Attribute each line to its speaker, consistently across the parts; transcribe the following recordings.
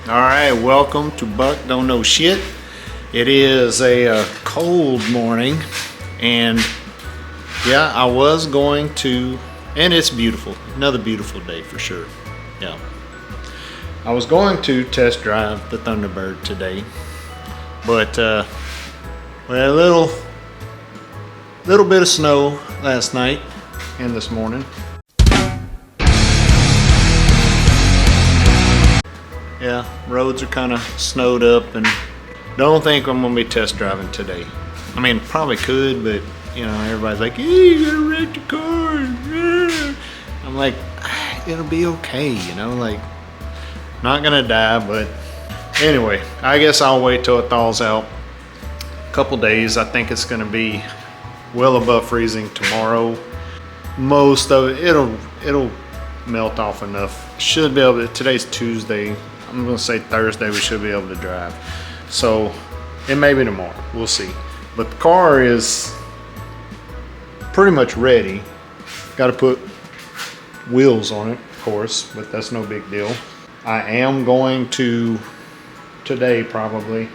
Speaker 1: Alright, welcome to Buck Don't Know Shit. It is a cold morning, and yeah, I was going to, and it's beautiful. Another beautiful day for sure. Yeah. I was going to test drive the Thunderbird today, but we had a little bit of snow last night and this morning. Yeah, roads are kind of snowed up, and don't think I'm gonna be test driving today. I mean, probably could, but you know, everybody's like, "Hey, you gotta wreck the car." I'm like, it'll be okay, you know, like, not gonna die. But anyway, I guess I'll wait till it thaws out. A couple days. I think it's gonna be well above freezing tomorrow. Most of it, it'll melt off enough. Should be able to. Today's Tuesday. I'm gonna say Thursday we should be able to drive. So it may be tomorrow, we'll see. But the car is pretty much ready. Got to put wheels on it, of course, but that's no big deal. I am going to today probably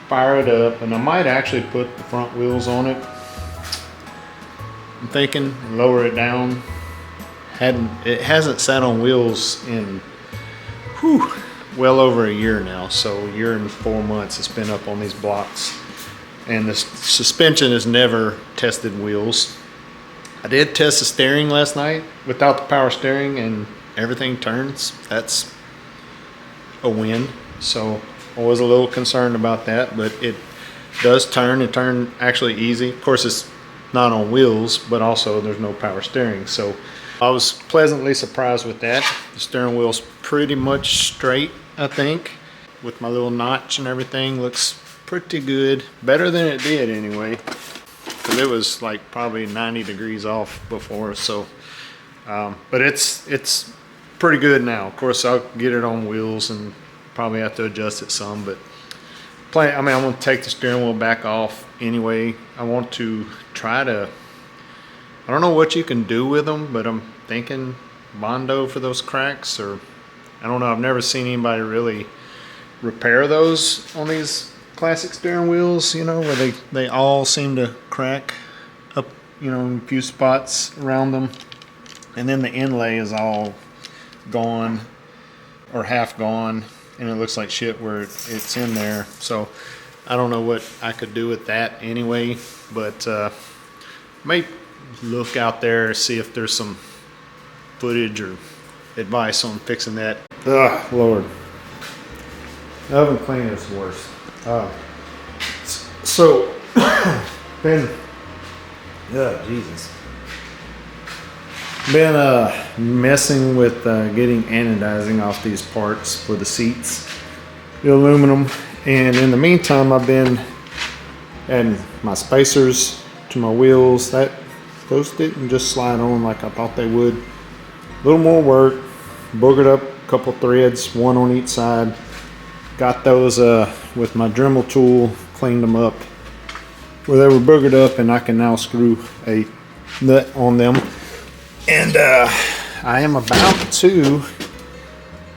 Speaker 1: fire it up, and I might actually put the front wheels on it. I'm thinking lower it down. It hasn't sat on wheels in well over a year now, so a year and 4 months it's been up on these blocks, and the suspension has never tested wheels. I did test the steering last night without the power steering, and everything turns. That's a win. So I was a little concerned about that, but it does turn. It turned actually easy. Of course, it's not on wheels, but also there's no power steering, so I was pleasantly surprised with that. The steering wheel's pretty much straight, I think, with my little notch and everything. Looks pretty good, better than it did anyway, because it was like probably 90 degrees off before. So but it's pretty good now. Of course, I'll get it on wheels and probably have to adjust it some, but I'm going to take the steering wheel back off anyway. I want to try to, I don't know what you can do with them, but I'm thinking Bondo for those cracks, or I don't know. I've never seen anybody really repair those on these classic steering wheels, you know, where they all seem to crack up, you know, in a few spots around them. And then the inlay is all gone or half gone, and it looks like shit where it's in there. So I don't know what I could do with that anyway, but may look out there, see if there's some footage or advice on fixing that. Ugh, Lord. Oven cleaning is worse. So, Jesus. Been messing with getting anodizing off these parts for the seats, the aluminum, and in the meantime I've been adding my spacers to my wheels. Those didn't just slide on like I thought they would. A little more work. Boogered up a couple threads, one on each side. Got those with my Dremel tool, cleaned them up where they were boogered up, and I can now screw a nut on them. And I am about to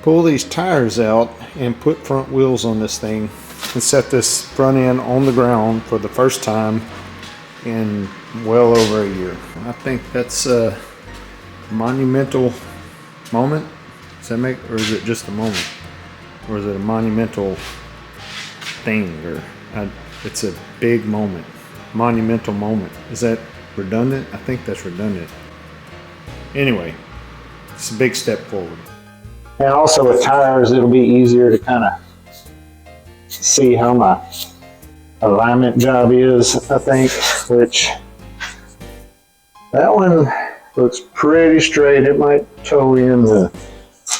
Speaker 1: pull these tires out and put front wheels on this thing and set this front end on the ground for the first time in well over a year. I think that's a monumental moment. Does that make, or is it just a moment, or is it a monumental thing, or it's a big moment, monumental moment? Is that redundant? I think that's redundant. Anyway, it's a big step forward. And also with tires, it'll be easier to kind of see how my alignment job is, I think, which that one looks pretty straight. It might toe in the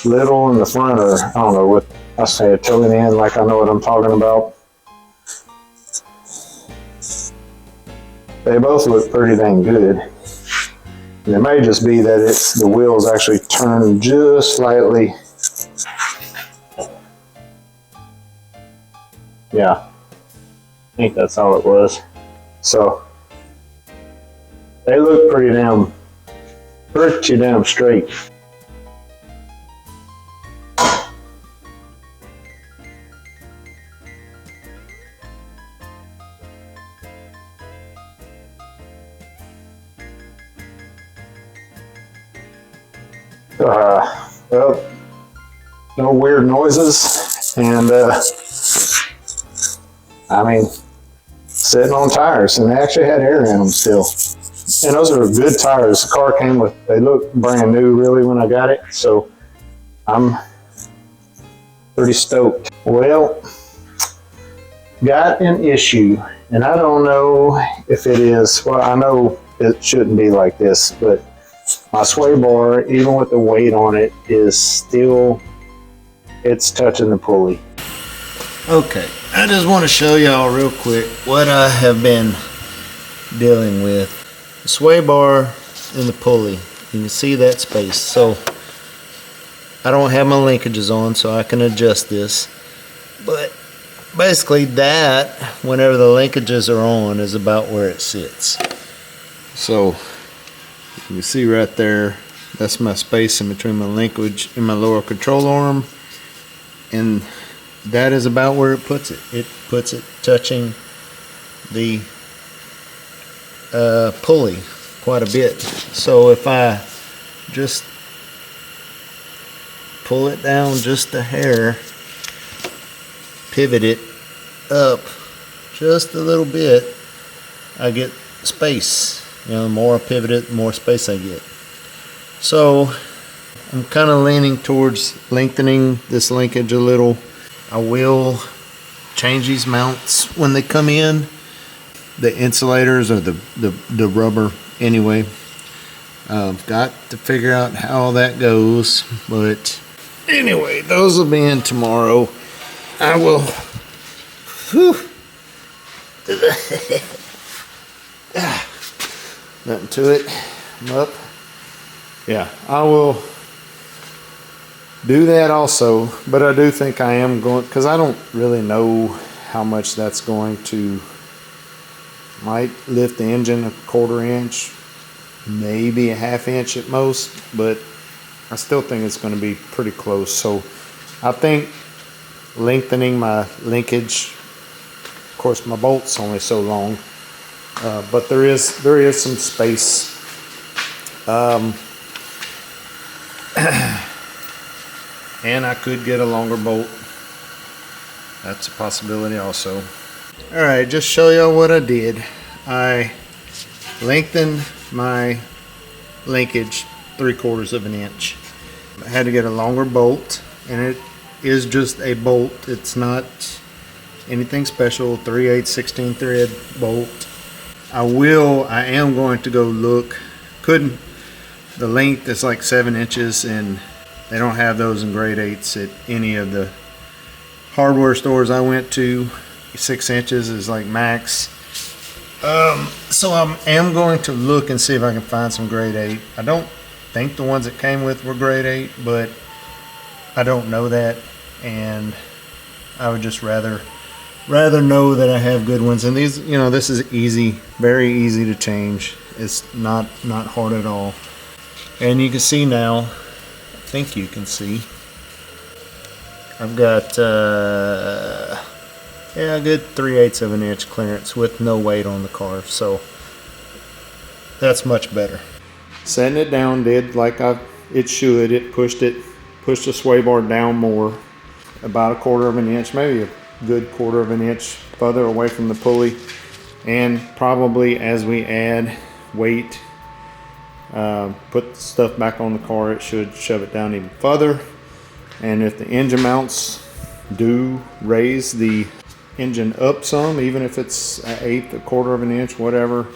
Speaker 1: little in the front, or I don't know what I say, a toe in the end, like I know what I'm talking about. They both look pretty dang good. And it may just be that the wheels actually turn just slightly. Yeah, I think that's all it was. So they look pretty damn straight.
Speaker 2: Well, no weird noises, and I mean, sitting on tires, and they actually had air in them still. And those are good tires. The car came with, they look brand new really when I got it, so I'm pretty stoked. Well, got an issue, and I don't know if it is, well, I know it shouldn't be like this, but my sway bar, even with the weight on it, is still, it's touching the pulley.
Speaker 1: Okay, I just want to show y'all real quick what I have been dealing with. The sway bar and the pulley, you can see that space. So I don't have my linkages on, so I can adjust this. But basically that, whenever the linkages are on, is about where it sits. So you can see right there, that's my space in between my linkage and my lower control arm. And that is about where it puts it. It puts it touching the pulley quite a bit. So if I just pull it down just a hair, pivot it up just a little bit, I get space. You know, the more I pivot it, the more space I get. So I'm kind of leaning towards lengthening this linkage a little. I will change these mounts when they come in, the insulators or the rubber anyway. I've got to figure out how that goes, but anyway, those will be in tomorrow. I will nothing to it. I'm up. Yeah, I will do that also, but I do think I am going, because I don't really know how much that's going to, might lift the engine a 1/4 inch, maybe a 1/2 inch at most, but I still think it's going to be pretty close. So I think lengthening my linkage, of course my bolt's only so long, but there is some space. And I could get a longer bolt. That's a possibility also. Alright, just show y'all what I did. I lengthened my linkage 3/4 of an inch. I had to get a longer bolt, and it is just a bolt. It's not anything special. 3/8 16 thread bolt. I am going to go look. The length is like 7 inches, and they don't have those in grade 8s at any of the hardware stores I went to. 6 inches is like max. So I am going to look and see if I can find some grade 8. I don't think the ones that came with were grade 8, but I don't know that, and I would just rather know that I have good ones. And these, you know, this is easy, very easy to change. It's not hard at all. And you can see now, I think you can see, I've got a good 3/8 of an inch clearance with no weight on the car, so that's much better. Setting it down did like it should. It pushed the sway bar down more, about a 1/4 of an inch, maybe a good 1/4 of an inch further away from the pulley. And probably as we add weight, put stuff back on the car, it should shove it down even further. And if the engine mounts do raise the engine up some, even if it's an 1/8, a 1/4 of an inch, whatever,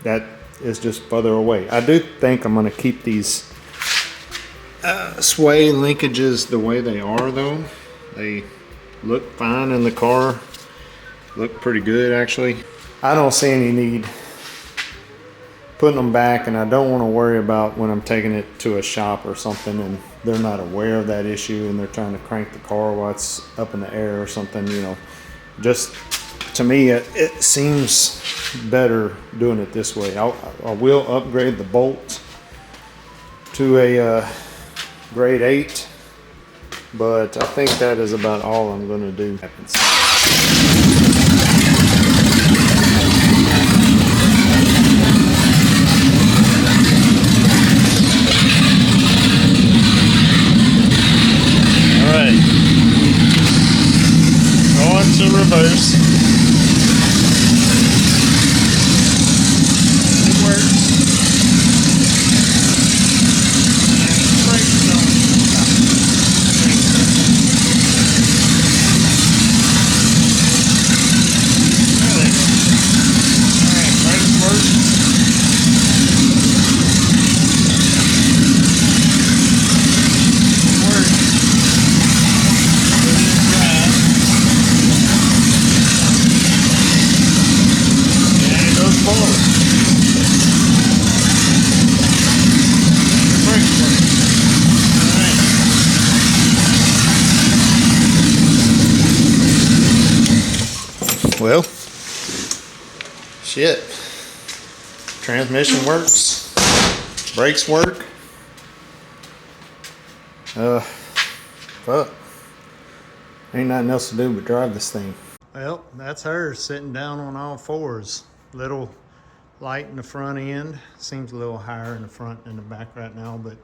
Speaker 1: that is just further away. I do think I'm going to keep these sway linkages the way they are, though. They look fine in the car, look pretty good actually. I don't see any need putting them back, and I don't want to worry about when I'm taking it to a shop or something and they're not aware of that issue and they're trying to crank the car while it's up in the air or something, you know. Just to me, it seems better doing it this way. I will upgrade the bolt to a grade 8, but I think that is about all I'm going to do. to reverse. It works. And brakes don't stop. Really? Alright, brakes work. It works. Put it in drive. And it goes forward. The brakes work. Alright. Well, shit. Transmission works. Brakes work. Fuck. Ain't nothing else to do but drive this thing. Well, that's her sitting down on all fours. Little light in the front end. Seems a little higher in the front than the back right now, but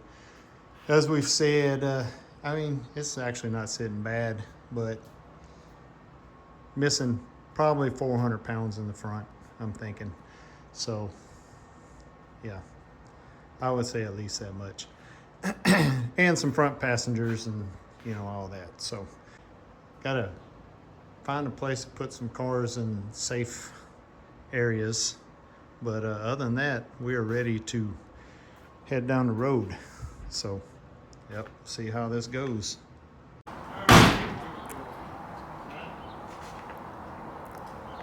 Speaker 1: as we've said, I mean, it's actually not sitting bad, but missing probably 400 pounds in the front, I'm thinking. So, yeah, I would say at least that much. And some front passengers and, you know, all that. So, gotta find a place to put some cars in safe areas. But other than that, we are ready to head down the road. So, yep, see how this goes.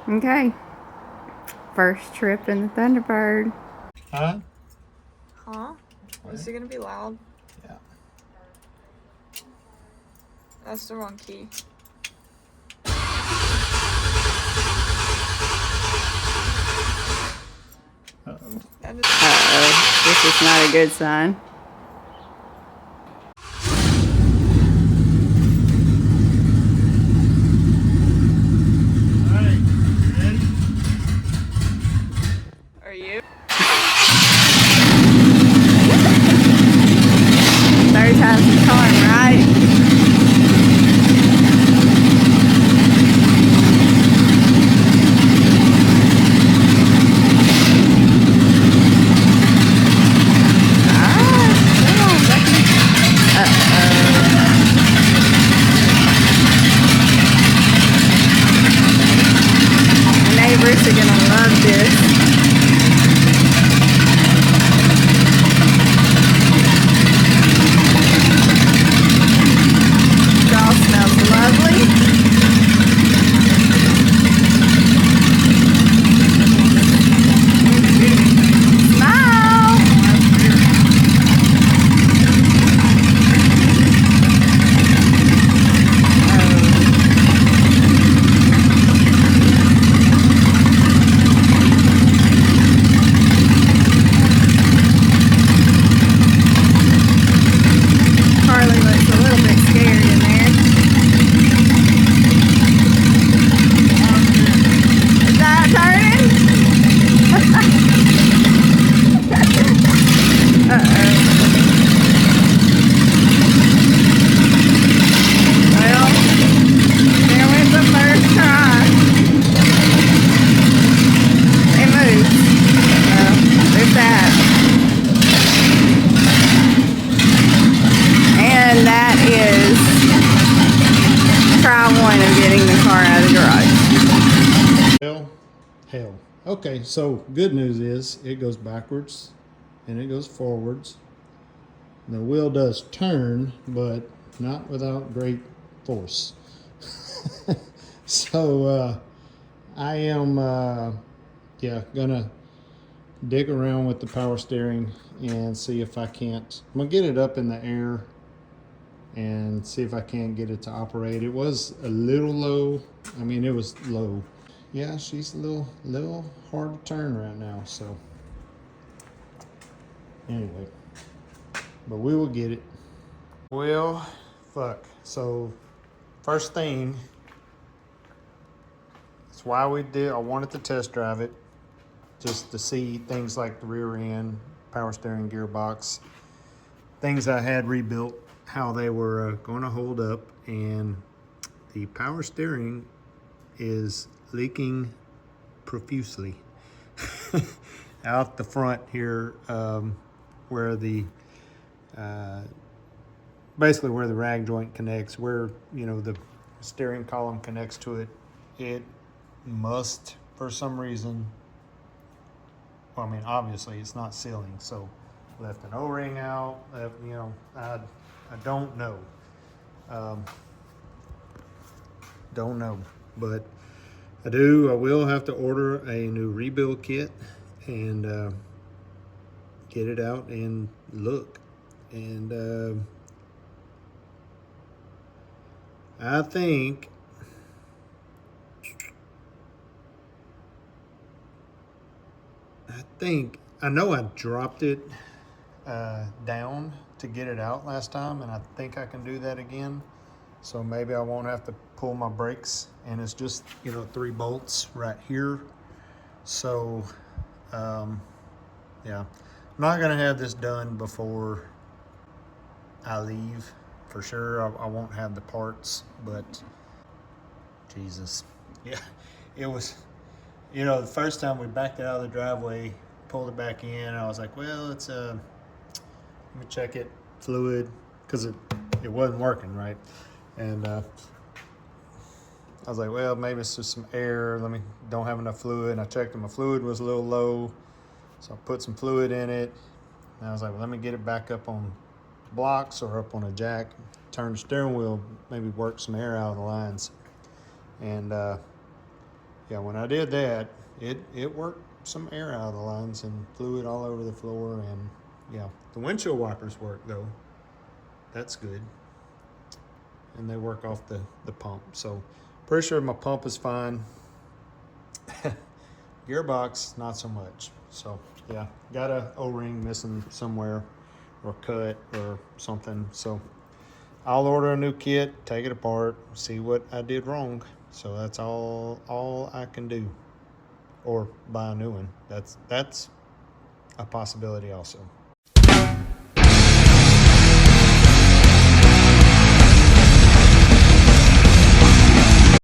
Speaker 3: Okay. First trip in the Thunderbird.
Speaker 1: Huh?
Speaker 4: Huh? Is it gonna be loud?
Speaker 1: Yeah.
Speaker 4: That's the wrong key.
Speaker 1: Uh-oh.
Speaker 4: That is
Speaker 3: Uh-oh. This is not a good sign.
Speaker 1: Alright, you ready?
Speaker 4: Are you?
Speaker 3: Third time's the charm, right? Neighbors are gonna love this. It all smells lovely. Smile. Carly looks a little bit scared in there. Is that turning? Uh-oh. Well, there went the first try. It moves. Well, there's that. And that is try one of getting the car out of the garage.
Speaker 1: Hell. Okay, so good news is it goes backwards and it goes forwards. The wheel does turn, but not without great force. So I am gonna dig around with the power steering and see if I can't. I'm gonna get it up in the air and see if I can't get it to operate. It was a little low. I mean, it was low. Yeah, she's a little hard to turn right now. So anyway, but we will get it. Well, fuck. So first thing, that's why I wanted to test drive it, just to see things like the rear end, power steering, gearbox, things I had rebuilt, how they were going to hold up. And the power steering is leaking profusely out the front here, where the basically where the rag joint connects, where the steering column connects to it. It must, for some reason, well, I mean, obviously it's not sealing, so left an O-ring out. I don't know. Don't know, but I will have to order a new rebuild kit and get it out and look. And I think I know I dropped it down to get it out last time, and I think I can do that again. So maybe I won't have to pull my brakes, and it's just 3 bolts right here. So yeah, I'm not gonna have this done before I leave for sure. I won't have the parts, but Jesus, yeah, it was. The first time we backed it out of the driveway, pulled it back in, I was like, well, it's let me check it, fluid, because it wasn't working right. And I was like, well, maybe it's just some air. Don't have enough fluid. And I checked, and my fluid was a little low, so I put some fluid in it. And I was like, well, let me get it back up on blocks or up on a jack, turn the steering wheel, maybe work some air out of the lines. And yeah, when I did that, it worked some air out of the lines and fluid all over the floor. And yeah, the windshield wipers work though. That's good. And they work off the pump. So pretty sure my pump is fine. Gearbox, not so much. So yeah, got a O-ring missing somewhere or cut or something. So I'll order a new kit, take it apart, see what I did wrong. So that's all I can do, or buy a new one. That's a possibility also.